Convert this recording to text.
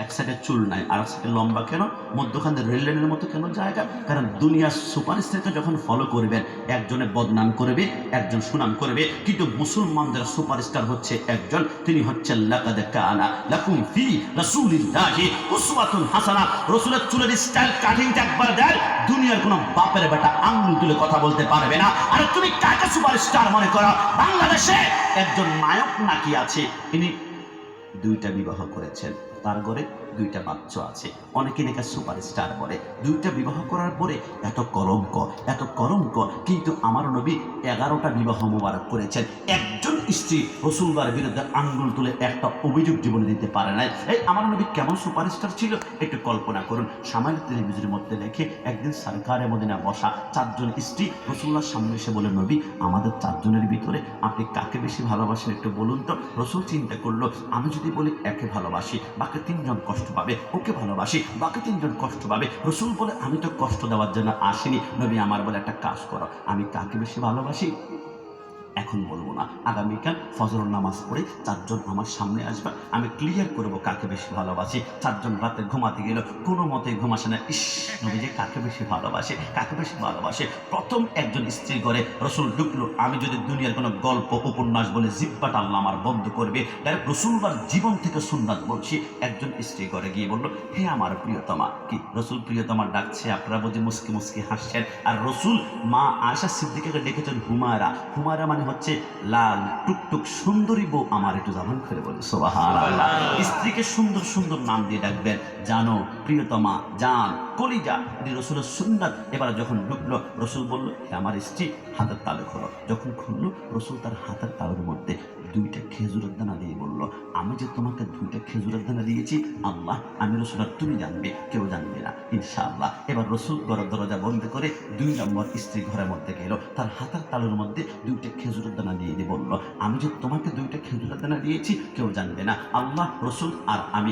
এক সাইডে চুল নাই, আর এক সাইডে লম্বা কেন, মধ্যখানে রেল লাইনের মতো কেন জায়গা? কারণ দুনিয়ার সুপারস্টারকে যখন ফলো করবেন, একজনে বদনাম করবে, একজন সুনাম করবে, কিন্তু মুসলমানদের সুপারস্টার হচ্ছে একজন, তিনি হচ্ছেন লাকাদ কানা লাকুম ফি রাসূলিল্লাহি উসওয়াতুন হাসানাহ। রাসূলের চুলের স্টাইল কাটিংটা একবার দেন, দুনিয়ার কোনো বাপের বেটা আঙ্গুল তুলে কথা বলতে পারবে না। আর তুমি কাকে সুপারস্টার মনে করো? বাংলাদেশে একজন নায়ক নাকি আছে, তিনি 2টা বিবাহ করেছেন, তার ঘরে 2টা বাচ্চা আছে, অনেকে নাকি সুপারস্টার বলে। 2টা বিবাহ করার পরে এত কলঙ্ক, কিন্তু আমার নবী 11টা বিবাহ মোবারক করেছেন। একজন স্ত্রী রাসূলুল্লাহর বিরুদ্ধে আঙ্গুল তুলে একটা অভিযোগ জীবনে দিতে পারে নাই। এই আমার নবী কেমন সুপারস্টার ছিল একটু কল্পনা করুন। সামান্য টেলিভিশনের মধ্যে দেখে একদিন সরকারে মদিনা বসা 4 জন স্ত্রী রাসূলুল্লাহর সামনে এসে বলে, নবী আমাদের 4 জনের ভিতরে আপনি কাকে বেশি ভালোবাসেন একটু বলুন তো। রাসূল চিন্তা করলো, আমি যদি বলি একে ভালোবাসি, বাকি 3 জন কষ্ট পাবে, ওকে ভালোবাসি, বাকি 3 জন কষ্ট পাবে। রাসূল বলে, আমি তো কষ্ট দেওয়ার জন্য আসিনি। নবী আমার বলে, একটা কাজ করো, আমি কাকে বেশি ভালোবাসি এখন বলবো না, আগামীকাল ফজর নামাজ পড়ে 4 জন আমার সামনে আসবে, আমি ক্লিয়ার করবো কাকে বেশি ভালোবাসি। 4 জন রাতে ঘুমাতে গেল, কোনো মতে ঘুমাসে না। ইস, নবী যে কাকে বেশি ভালোবাসে। প্রথম একজন স্ত্রী ঘরে রাসূল ঢুকলো। আমি যদি দুনিয়ার কোনো গল্প উপন্যাস বলে জিব্বাটা আল্লাহ আমার বন্ধ করবে, ডাইরেক্ট রাসূলুল্লাহর জীবন থেকে সুন্নাত বলছি। একজন স্ত্রী ঘরে গিয়ে বললো, হে আমার প্রিয়তমা। কি রাসূল প্রিয়তমা ডাকছে, আপনারা বুঝি মুস্কি হাসছেন। আর রাসূল মা আয়েশা সিদ্দিকাকে ডেকেছেন হুমায়রা। হুমায়রা মানে হচ্ছে লাল টুকটুক সুন্দরী বউ আমার, একটু জবান করে বলে সুবহানাল্লাহ। স্ত্রীকে সুন্দর নাম দিয়ে ডাকবেন, জানো, প্রিয়তমা, জান, কলিজা, এটি রাসূলের সুন্নাত। এবার যখন ঢুকলো, রাসূল বলল, হে আমার স্ত্রী, হাতের তালু খোলো। যখন খুললো, রাসূল তার হাতের তালুর মধ্যে 2টা খেজুরের দানা দিয়ে বলল, আমি যে তোমাকে 2টা খেজুরের দানা দিয়েছি, আল্লাহ, আমি রাসূল আর তুমি জানবে, কেউ জানবে না ইনশাআল্লাহ। এবার রাসূল ঘরের দরজা বন্ধ করে 2 নম্বর স্ত্রী ঘরের মধ্যে গেল, তার হাতের তালুর মধ্যে 2টা খেজুরের দানা দিয়ে বলল, আমি যে তোমাকে 2টা খেজুরের দানা দিয়েছি, কেউ জানবে না, আল্লাহ, রাসূল আর আমি।